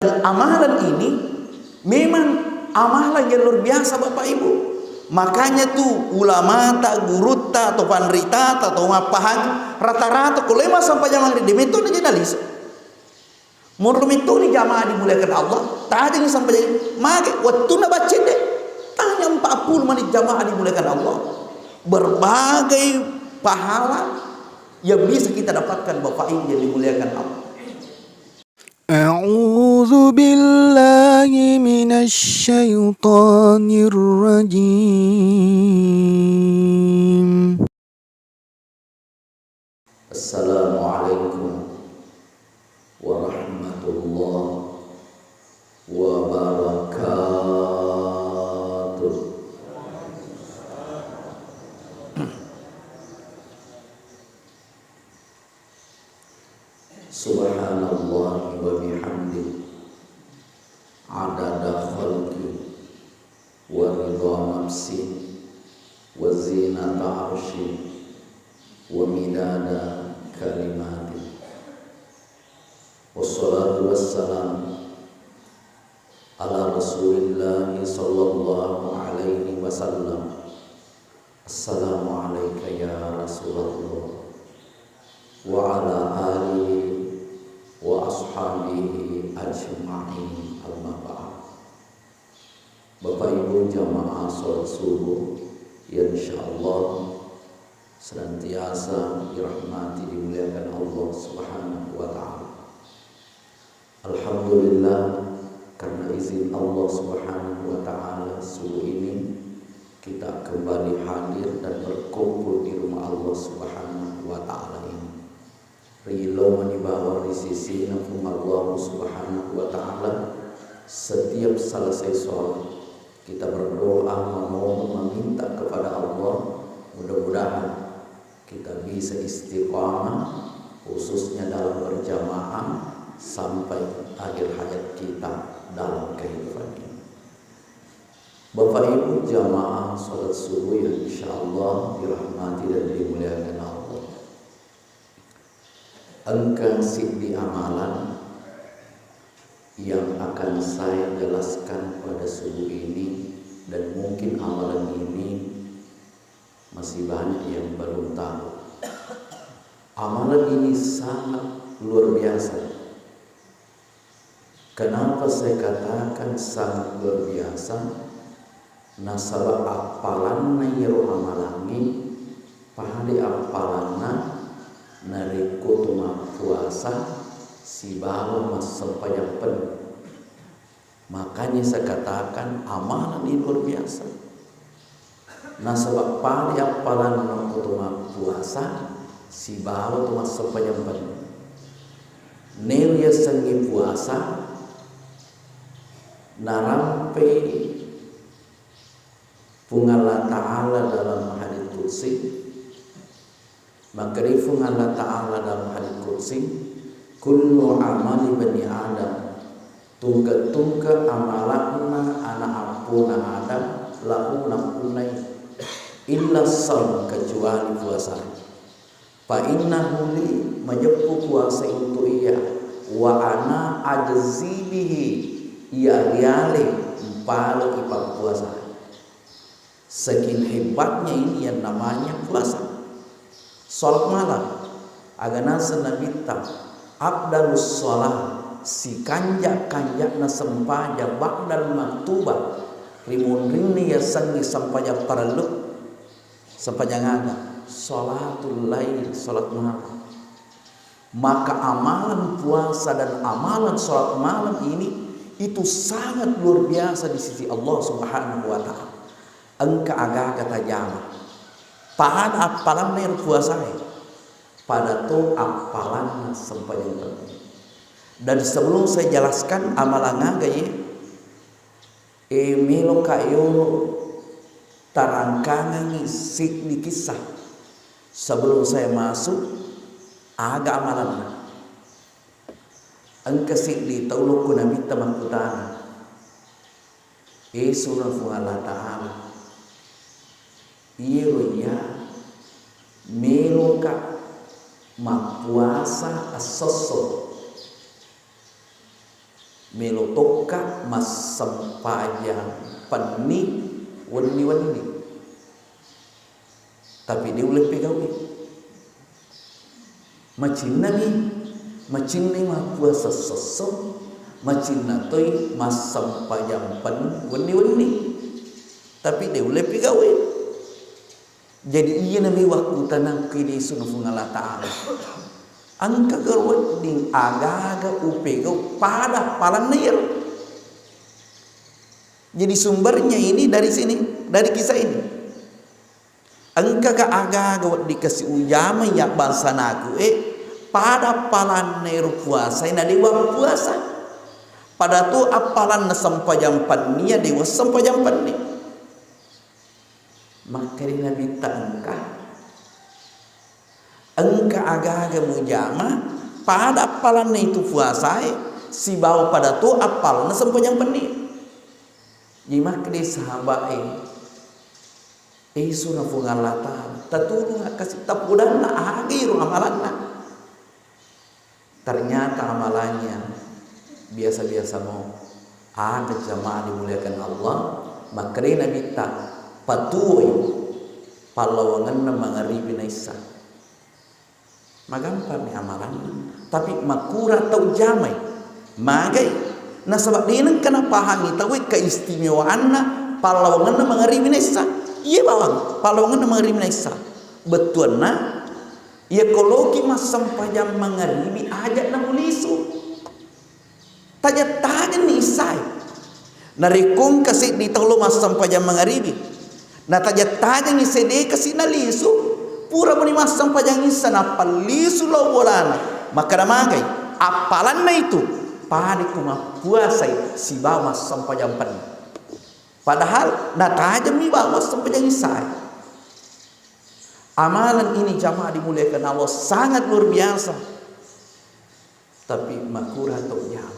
Amalan ini memang amalan yang luar biasa Bapak Ibu. Makanya tuh ulama tak guru tak atau panrita atau mapahan rata-rata kulema sampai zaman di metode jurnalis. Menurut metode jamaah dimuliakan Allah, tak ada yang sampai jadi mage waktu na baca deh. Tanya 40 menit jamaah dimuliakan Allah. Berbagai pahala yang bisa kita dapatkan Bapak Ibu yang dimuliakan Allah. أعوذ بالله من الشيطان الرجيم. Assalamualaikum warahmatullahi wabarakatuh. Subhanallah wa bihamdi adada khalqi wa ridha nafsi wa zinata arshi wa midada kalimati. Wassalatu wassalam ala Rasulillah sallallahu alaihi wasallam. Assalamu alayka ya Rasulullah wa ala alihi wa ashabihi ajma'in. Amma ba'd. Bapak Ibu jamaah salat subuh yang insyaallah senantiasa dirahmati dimuliakan Allah Subhanahu wa taala. Alhamdulillah, karena izin Allah Subhanahu wa taala subuh ini kita kembali hadir dan berkumpul di rumah Allah Subhanahu wa taala ini. Rilo menibawa di sisi nafum Allah Subhanahu wa ta'ala. Setiap selesai sholat kita berdoa memohon meminta kepada Allah, mudah-mudahan kita bisa istiqamah khususnya dalam berjamaah sampai akhir hayat kita dalam kehidupan ini. Bapak Ibu jamaah sholat subuh yang insyaallah dirahmati dan dimuliakan Allah. Engkau di amalan yang akan saya jelaskan pada subuh ini, dan mungkin amalan ini masih banyak yang belum tahu. Amalan ini sangat luar biasa. Kenapa saya katakan sangat luar biasa? Nasabah apalan nayro amalangi pahali apalanna nariko tuma puasa si bawa mas sepanjang penuh. Makanya saya katakan amalan ini luar biasa. Nah sebab pali apalan nariko tuma puasa si bawa tuma sepanjang penuh. Nelia sengi puasa narampe punggala ta'ala dalam hadits qudsi. Maka rifung Allah Ta'ala dalam hadits qudsi, kullu amali bani Adam tungka amalanna anak ampuna Adam lahu nakunai illa saum, kecuali puasa. Fa innahu li majappu puasa untuk ia wa ana ajzi bihi ia riale empalo ipak puasa. Saking hebatnya ini yang namanya puasa. Salat malam agana senabita abdalus shalah si kanjak na sempaja ba'dal maktuba rimun rini ya sangi sampaja paraluk sampaja ngaga salatul lail, salat malam. Maka amalan puasa dan amalan salat malam ini itu sangat luar biasa di sisi Allah Subhanahu wa taala. Engka aga kata jamaah pahan apalan ner puasa pada tu apalan sampai yang penting. Dan sebelum saya jelaskan amalan gaya melo kayo tarangkangan sik di kisah sebelum saya masuk aga amalan engka sik di tauluk ku nabi tamang utana surah Allah Ta'ala iyo ya meloka mapuasa asoso melotoka mas sempayang penni wani tapi dia boleh pegawi macin ni mah puasa sosok macin natoi mas sempayang pen wani tapi dia boleh pegawi. Jadi iya nabi waktu tanang kini sunufung Allah Ta'ala angka garwat ding aga upego pada palan nair. Jadi sumbernya ini dari sini, dari kisah ini. Angka ka aga garwat dikasih ujama ya bangsa naku pada palan nair puasa ina dewa puasa pada tu apalan na sampajampan niya dewa sampajampan ni maka Nabi tangka engka aga-aga mujama pada apalan itu puasa si bawa pada tu apal na sampajampan ni jimak di sahabat suna fungal Allah tatulung kasih tapudan na agiru amalan na. Ternyata amalannya biasa-biasa mau ada jamaah dimuliakan Allah maka Nabi tak patuoi palawangan na mangaribi na isa magampang ni amalan tapi makura tau jamay magay nasabak dinang ka na pahangi tawid kaistimewaan na palawangan na mangaribi na isa iya bawang palawangan na mangaribi na isa betul na iya koloki mas sampayang mangaribi ajak na mulisu tanya ni isay narikong kasi di taulo mas sampayang mangaribi na tanya ni sede kasi nalisu pura mo ni mas sampayang isa na palisu lo wala na maka namagay apalan na ito pari kumapuasay si bawa mas sampayang pan padahal natanya mi bawa mas sampayang isay. Amalan ini jamaah dimuliakan Allah sangat luar biasa tapi makurah atau jam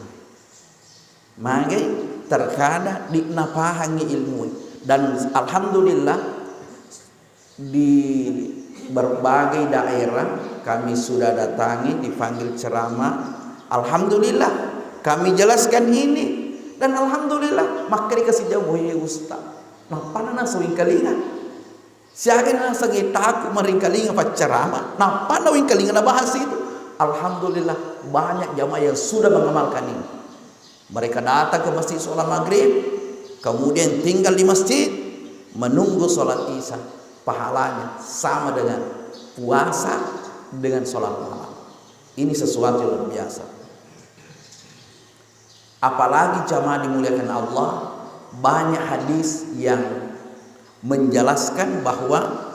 magai terkadang dinapahangi ilmu dan alhamdulillah di berbagai daerah kami sudah datangi dipanggil ceramah alhamdulillah kami jelaskan ini dan alhamdulillah maka dikasih jauh ya ustaz nah panana sewing kalinga siaga na sangi taku maringkalinga pacarama nah pana wing kalinga na bahas itu alhamdulillah banyak jamaah yang sudah mengamalkan ini. Mereka datang ke masjid sholat maghrib kemudian tinggal di masjid menunggu sholat isya pahalanya sama dengan puasa dengan sholat malam. Ini sesuatu yang luar biasa. Apalagi jamaah dimuliakan Allah banyak hadis yang menjelaskan bahwa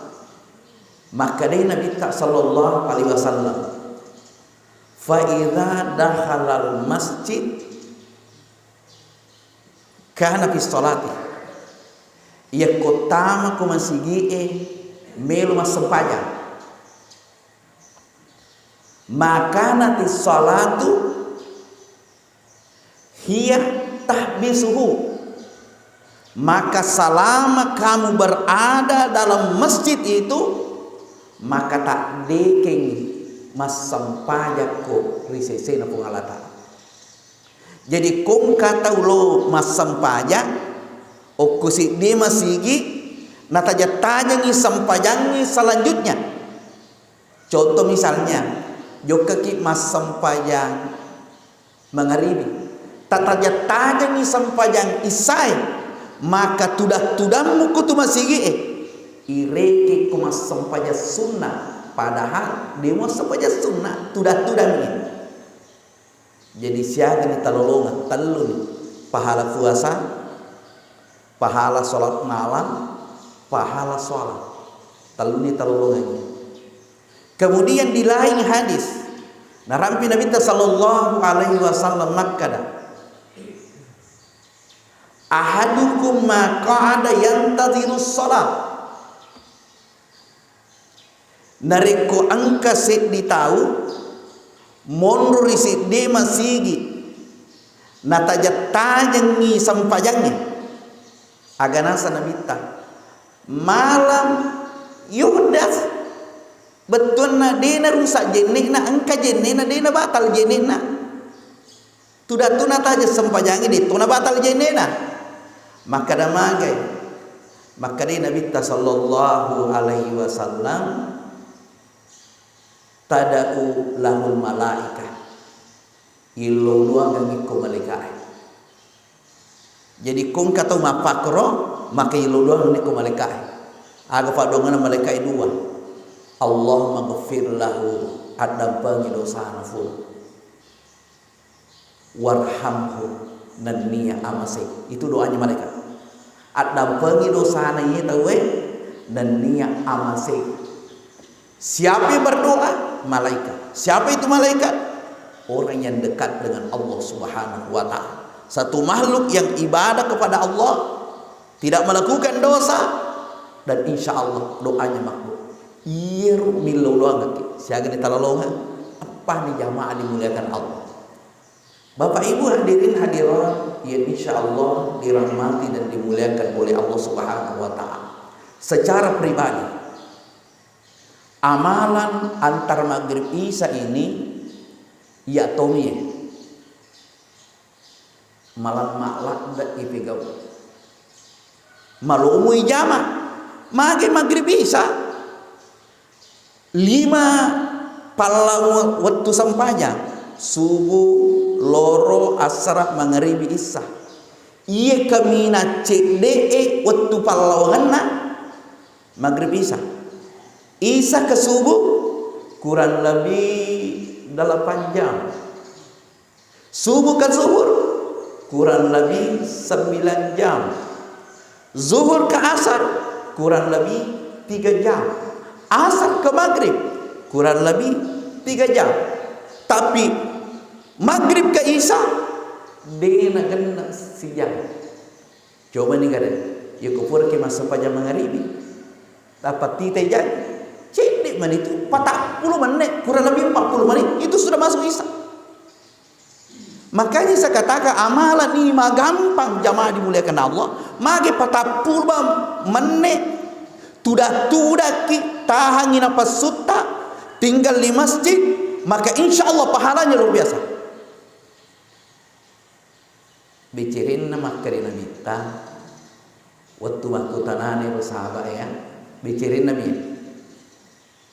maka dari Nabi sallallahu alaihi wasallam fa idza dakhalal masjid kana fi sholati ia kotama kumasigi melu masempaya maka nanti sholatu hiya tahbisuhu maka selama kamu berada dalam masjid itu maka tak dekengi mas sampaya ko risese na pungalata. Jadi kung kata ulo mas sampaya o kusik di masigi natajatajangi sampayangi selanjutnya. Contoh misalnya jokaki mas sampayang mangaribi tatajatajangi sampayang isai maka tudah-tudahmu kutu masigi ireke kumas sampaya sunnah padahal demo sampaya sunnah tudah-tudahnya. Jadi siaga ni talolongan talun pahala puasa pahala sholat malam pahala sholat talun ni talolongan. Kemudian di lain hadis narampi Nabi sallallahu alaihi wasallam makkada ahadukum ma qa'ada yantadhirus shalah nareko angka set ditau monro risit de masigi natajattajangi sampajangnya aganasa nabita malam yuhdas betul na dena rusak jenikna angka jenikna dena batal jenikna Tuda tuna taja sempajangi di tuna batal jenena. Maka dah magai. Maka di Nabi sallallahu alaihi wasallam tada'u lahul malaikah. Ilo luang ngiko malaikat. Jadi kung kata mapakro maka ilo luang ngiko malaikat. Aga padongan malaikat dua. Allahumma ghfir lahu adabang dosana ful. Warhamhu nania amase. Itu doanya malaikat. Adabang dosana ye tawe nania amase. Siapa yang berdoa? Malaikat. Siapa itu malaikat? Orang yang dekat dengan Allah Subhanahu wa ta'ala. Satu makhluk yang ibadah kepada Allah, tidak melakukan dosa, dan insya Allah doanya makbul. Iru milau doang siaga ni talalongan. Apa ni jamaah dimuliakan Allah. Bapak Ibu hadirin hadirat yang insya Allah dirahmati dan dimuliakan oleh Allah Subhanahu wa ta'ala. Secara pribadi, amalan antar maghrib isya ini ya tomie malam maklak dak ipegau malumui jama maghrib isya 5 palau waktu sampanya subuh loro asar maghrib isya iya kami na cek waktu palau ngana maghrib isya Isa ke subuh kurang lebih 8 jam. Subuh ke zuhur kurang lebih 9 jam. Zuhur ke asar kurang lebih 3 jam. Asar ke maghrib kurang lebih 3 jam. Tapi maghrib ke isya dia nak kena sejam. Coba nih kada, ya kupur ke masa pajam maghribi. Dapat titik jadi. Cedek menit itu 40 menit kurang lebih 40 menit itu sudah masuk isya. Makanya saya katakan amalan ini mah gampang jamaah dimuliakan Allah. Mage 40 menit tudah kita hangin apa sutta tinggal di masjid maka insya Allah pahalanya luar biasa. Bicirin nama kerina minta waktu makutanane sahabat ya. Bicirin nabi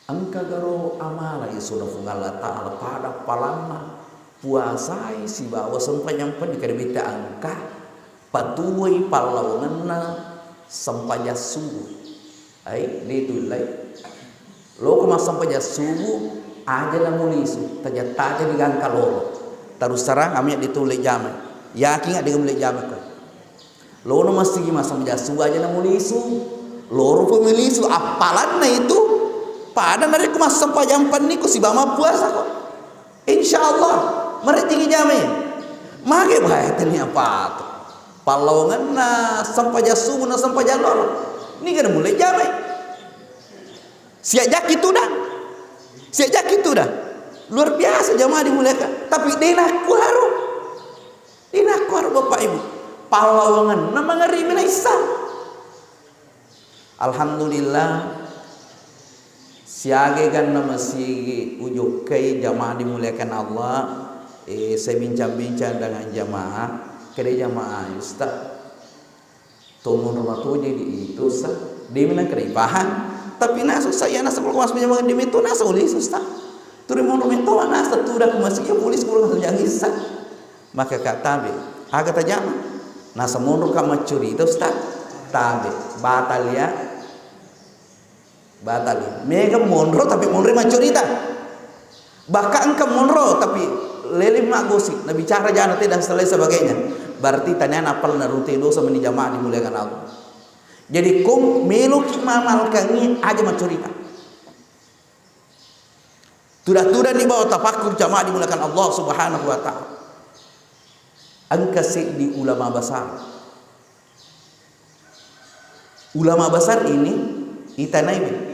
angka garo amala isunah Allah ta'ala pada palana puasai si bawa sampai nyampe di kadebita angka patuai palawanganna sampai subuh ai ditulai lo kema sampai subuh aja na mulisu ternyata aja digangka loro terus terang kami ditulai jam yakin nggak digulai jam kan lo no mesti gimana sampai subuh aja na mulisu loro pemilisu apalanna itu pada mereka mas sampai jam 4 niku si bama puasa kok. Insyaallah mereka tinggi jamin. Mage bae tanya apa tuh. Palongan na sampai jam subuh na sampai jam lor. Ini kan mulai jamin. Siajak itu dah. Siajak itu dah. Luar biasa jamaah dimuliakan. Tapi denaku haru. Denaku haru Bapak Ibu. Palongan na mangaribi na isa. Alhamdulillah siage kan nama si ujuk kai jamaah dimuliakan Allah. Saya bincang-bincang dengan jamaah, kira jamaah Ustaz. Tomun rumah tu jadi itu Ustaz. Dia mana kira paham. Tapi nasu saya nasu kalau masuk jamaah di itu nasu ulis Ustaz. Turi mun rumah tu nasu tu dah masuk ya polis kurang jangan Ustaz. Maka kata be, agak tajam. Nasu mun rumah curi itu Ustaz. Tabe batal ya. Batal. Mega monro tapi monro macurita. Bahkan ke monro tapi lelih mak gosip. Nabi bicara jangan tidak selesai sebagainya. Berarti tanya apal naruti dosa meni jamaah dimuliakan Allah. Jadi kum melu mamalkan ini aja macurita. Tudah di bawah tafakur jamaah dimuliakan Allah Subhanahu wa ta'ala. Angkasi di ulama besar. Ulama besar ini itanai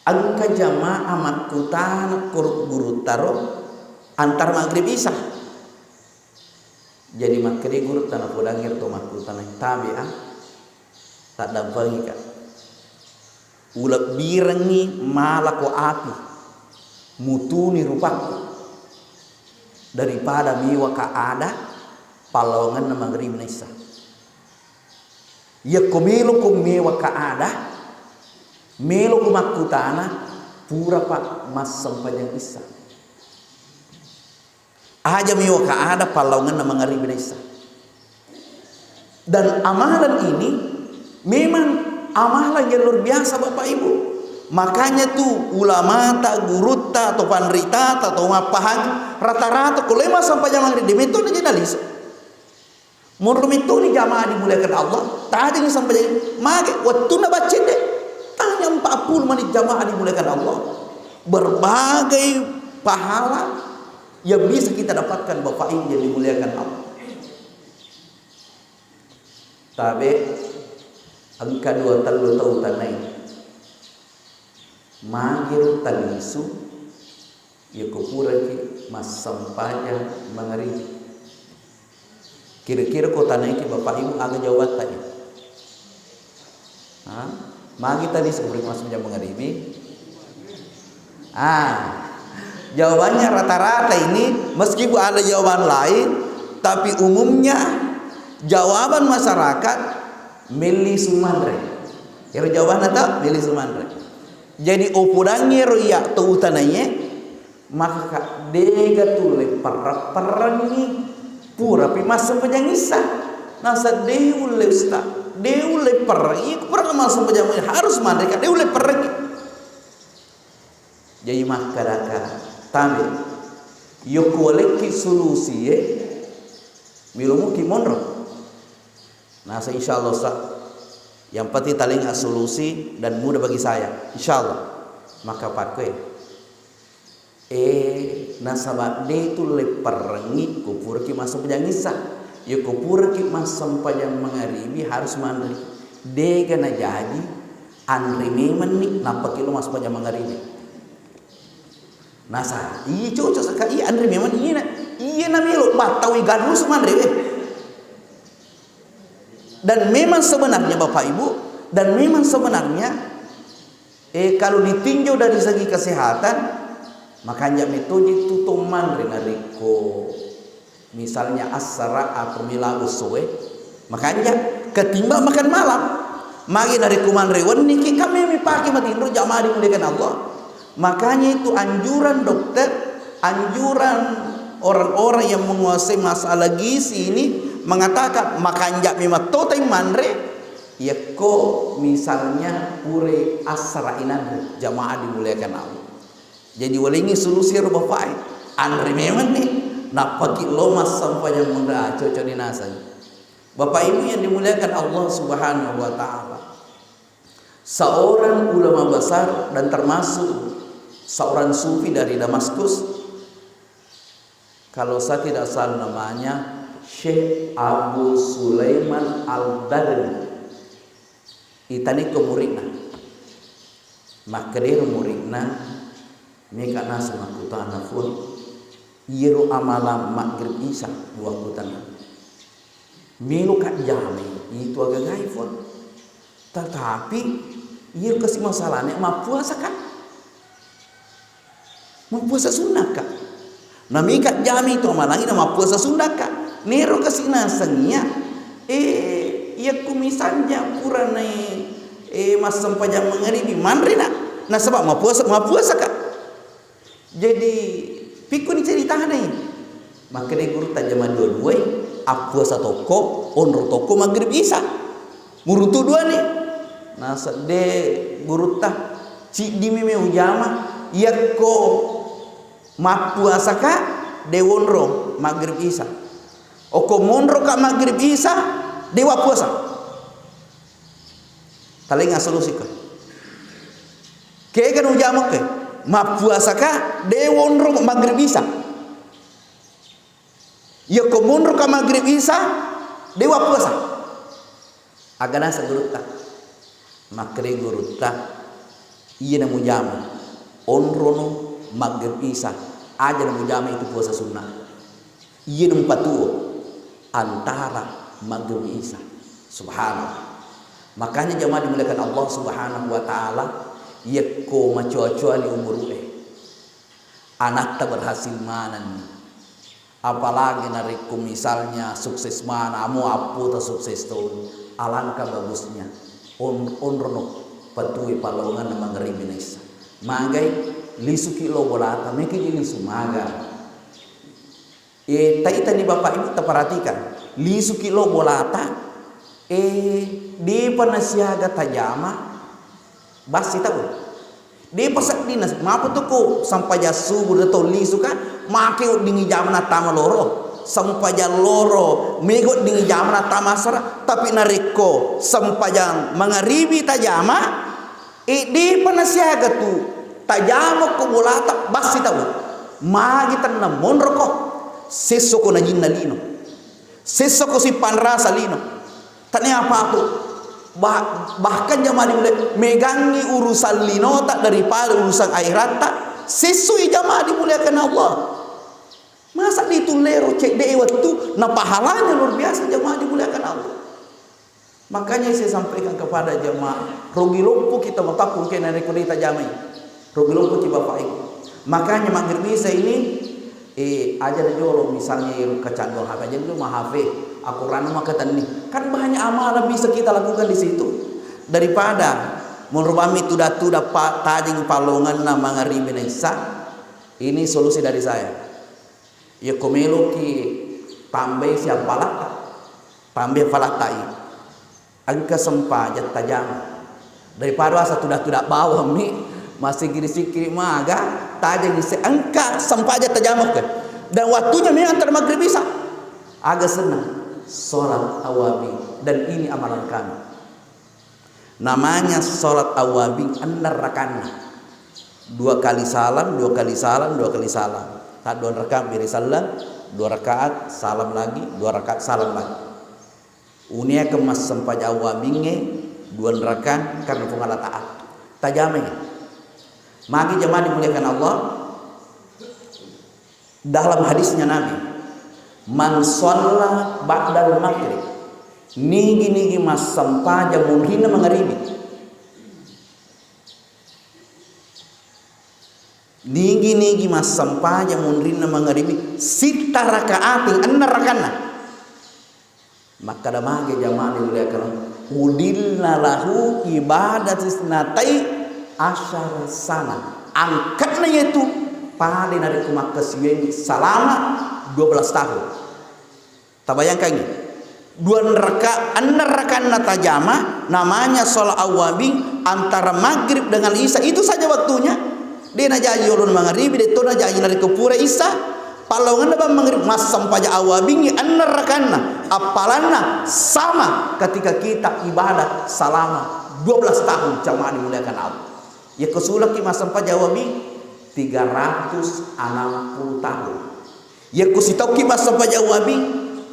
angka jamaah makutan guru taro antar maghrib isya. Jadi maghrib guru tanah pudangir to makutan tabi'ah tak dampagi kan. Ulah birengi malako api mutuni rupaku daripada miwa ka ada palongan na maghrib na isa. Ya kumilo kum miwa ka ada melo kumakutana pura pak mas sampanyang isa. Aja miwa ka ada palongan na maghrib na isa. Dan amalan ini memang amalan yang luar biasa Bapak Ibu. Makanya tuh ulama tak guru tak atau panrita atau ngapahan rata-rata kulema sampai zaman di metode jurnalis. Menurut metode jamaah dimuliakan Allah, tadi ini sampai jadi mage waktu na baca deh. Tanya 40 menit jamaah dimuliakan Allah. Berbagai pahala yang bisa kita dapatkan Bapak Ibu yang dimuliakan Allah. Tapi angka 2 tahun tanai magir talisu ya kupura ki mas sampaya mengari. Kira-kira kota naik Bapak Ibu agak jawab tanya. Magi tadi sebelum masuk jam menghadapi. Jawabannya rata-rata ini meskipun ada jawaban lain, tapi umumnya jawaban masyarakat milih Sumandre. Kira jawaban atau milih Sumandre. Jadi opurangnya roya tu utananya maka dega tule parang ini pura pi masam pejangisa nasa deule usta deule parang ini pernah masam pejangisa harus mandeka deule parang. Jadi masyarakat tambe yokoleki solusi milumu kimonro. Nasa insyaallah Ustaz yang penting taling solusi dan mudah bagi saya insyaallah maka pakai nasabak de itu leperangi kupur ki masam pejangisa ya kupur ki masam pejang mengaribi harus mandiri de kana jadi anri memen ni napa kilo mas pejang mengaribi nasa iya cocok sekali anri memen iya na milo batawi gadru semandri dan memang sebenarnya Bapak Ibu dan memang sebenarnya kalau ditinjau dari segi kesehatan makanya metode itu toman renariko misalnya asara atau milagu soe makanya ketimbang makan malam magi dari kuman rewan niki kami mipaki matinro jamaah dimuliakan Allah. Makanya itu anjuran dokter, anjuran orang-orang yang menguasai masalah gizi ini mengatakan makanjak mimatotai manre ya ko misalnya pure asra inan jamaah dimuliakan Allah. Jadi walingi solusi Bapak andre memang nih napaki lomas sampai yang munda cocok dinasan. Bapak Ibu yang dimuliakan Allah Subhanahu wa taala. Seorang ulama besar dan termasuk seorang sufi dari Damaskus, kalau saya tidak salah namanya Syekh Abu Sulaiman Al-Darni. Itani ko muridna. Makrir muridna meka nasa makutana full. Yero amalam maghrib isa waktu tanah. Minu kat jami itu agak gaifon. Tetapi yero kasih masalahnya ma puasa kan? Ma puasa sunnah kan? Nami kat jami itu amalangi nama puasa sunnah kan? Nero kasih nasanya iya kumisannya purana mas sampajang mengeribi mandrina. Nah sebab ma puasa kan? Jadi pikun ceritahan nih. Maka dia guru tajaman dua-dua puasa toko onro toko maghrib isa murutu dua nih. Nah de guru tah ci di meme ujama yakko ma puasa ka de onro maghrib isa oko monro ka maghrib isa dewa puasa talinga solusi ka ke kan ujama ke ma puasa ka de onro maghrib isa ya ko monro ka maghrib isa dewa puasa agana sa guru ta makre guru ta iya na mujama onro no maghrib isa aja na mujama itu puasa sunnah iya na patuo antara maghrib isa subhanallah. Makanya jamaah dimuliakan Allah Subhanahu wa taala yekko macoa-coa di umur anak tak berhasil manan Apalagi nariku misalnya sukses mana amu apu ta sukses tu, alangkah bagusnya onrono patui palongan na mangaribi na isa magai lisu kilo bolata meki lisu maga taita ni bapak ibu ta perhatikan lisu kilo bolata di panasiaga tajama basi tahu di pasak dinas mapu tuku sampai subuh atau lisu kan make dingi jamna tama loro sampaja loro megot dingi jamna tama sara tapi nariko sampaja mangaribi tajama di panasiaga tu tajama ko bolata basi tahu magi tan namon roko sesso ko na jinna lino sesso ko si panrasa lino tani apa tu bahkan jamaah dimulai megangi urusan lino tak daripada urusan akhirat tak sesuai jamaah dimuliakan Allah. Masa ditulero cek deh waktu na pahalanya luar biasa jamaah dimuliakan Allah. Makanya saya sampaikan kepada jamaah rugi lumpuh kita matakun kena rekodita jamaah rugi lumpuh ci bapak ibu. Makanya maghrib bisa ini aja jolo misalnya kecandol HP aja dulu mah HP aku rana mah kata nih kan banyak amalan bisa kita lakukan di situ daripada menurami tudah pak tajing palongan nama ngaribi nisa. Ini solusi dari saya ya komelo ki tambah siap palata tambah palatai angka sempajat tajam daripada asa tudah bawa mi masih gini sikit maga tajam isi angka sempajat tajam ke dan waktunya memang antara maghrib bisa agak senang sholat awabi dan ini amalan kami namanya sholat awabi 6 rakaat 2 kali salam 2 kali salam 2 kali salam tak 2 rakaat beri salam 2 rakaat salam lagi 2 rakaat salam lagi unia kemas sampai awabinge 2 rakaat karena pengala taat tajamnya magi jemaah dimuliakan Allah dalam hadisnya Nabi man shalla ba'dal maghrib nigi mas sampaja munhina mangaribi nigi mas sampaja munhina mangaribi sita rakaatin 6 rakaat maka damage jamaah dimuliakan udilna lahu ibadat isnatai asyara sana angkatna yaitu pada dari kumakasiyen selama 12 tahun. Tabayangkan ini 2 rakaat 6 rakaat natajama namanya sholat awabing antara maghrib dengan isya itu saja waktunya dia najaji ulun maghrib dia tu najaji dari kepura isya palongan dalam maghrib mas sampai awabing 6 rakaat apalanna sama ketika kita ibadah selama 12 tahun jamaah dimuliakan Allah ya kesulak mas sampai awabing 360 tahun ya kusitau kimas sampai jawabi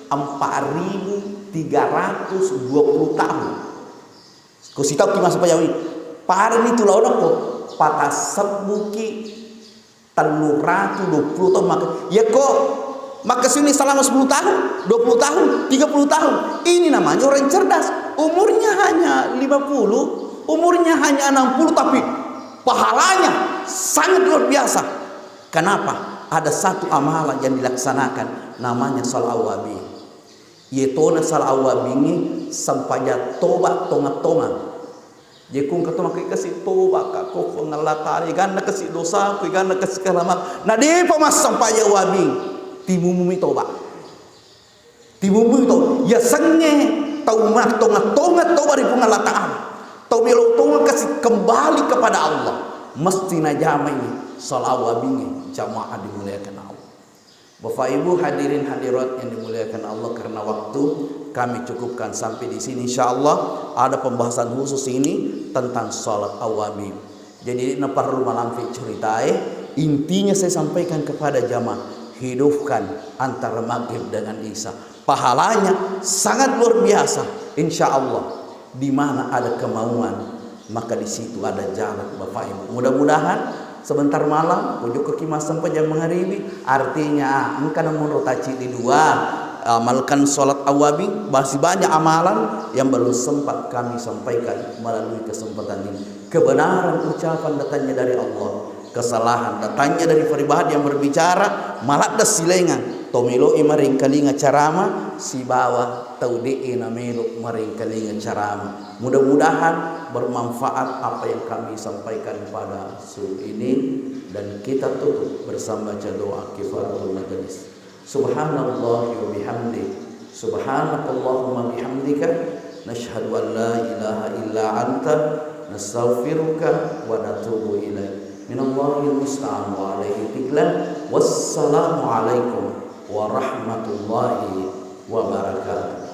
4.320 tahun kusitau kimas sampai jawabi par ini tulau nako patah sebuki 320 tahun maka ya kok maka sini selama 10 tahun 20 tahun 30 tahun ini namanya orang cerdas umurnya hanya 50 umurnya hanya 60 tapi pahalanya sangat luar biasa. Kenapa? Ada satu amalan yang dilaksanakan namanya sholat awabi yaitu sholat awabi ini sampai tobat tonga-tonga jekung ketemu kasih tobat kako pengalatari gana kasih dosa ku gana kasih kelamat nah dia pamas sampai awabi timumumi tobat timumumi tobat ya senge taumat tonga-tonga tobat di pengalatari tau belo tonga kasih kembali kepada Allah mesti najama ini sholat awabi ini jamaah dimuliakan Allah. Bapak Ibu hadirin hadirat yang dimuliakan Allah karena waktu kami cukupkan sampai di sini insyaallah ada pembahasan khusus ini tentang salat awabin. Jadi ini perlu malamfi ceritai intinya saya sampaikan kepada jamaah hidupkan antara maghrib dengan isya pahalanya sangat luar biasa insyaallah di mana ada kemauan maka di situ ada jalan Bapak Ibu mudah-mudahan sebentar malam ujuk ke kimas sampai jam maghribi artinya engkau menurut taci di 2 amalkan sholat awabi masih banyak amalan yang belum sempat kami sampaikan melalui kesempatan ini kebenaran ucapan datangnya dari Allah kesalahan datangnya dari pribadi yang berbicara malah dasilengan tomelo maring kalinga carama si bawah taudee na melo maring kalinga carama. Mudah-mudahan bermanfaat apa yang kami sampaikan pada sore ini, dan kita tutup bersama baca doa kifaratul majelis. Subhanallah wa bihamdi, subhanakallahumma bihamdika, nashhadu an la ilaha illa anta, nastaghfiruka wa natubu ilaik. Minallahil musta'an wa alaihi tiklan. Wassalamu alaikum warahmatullahi wabarakatuh.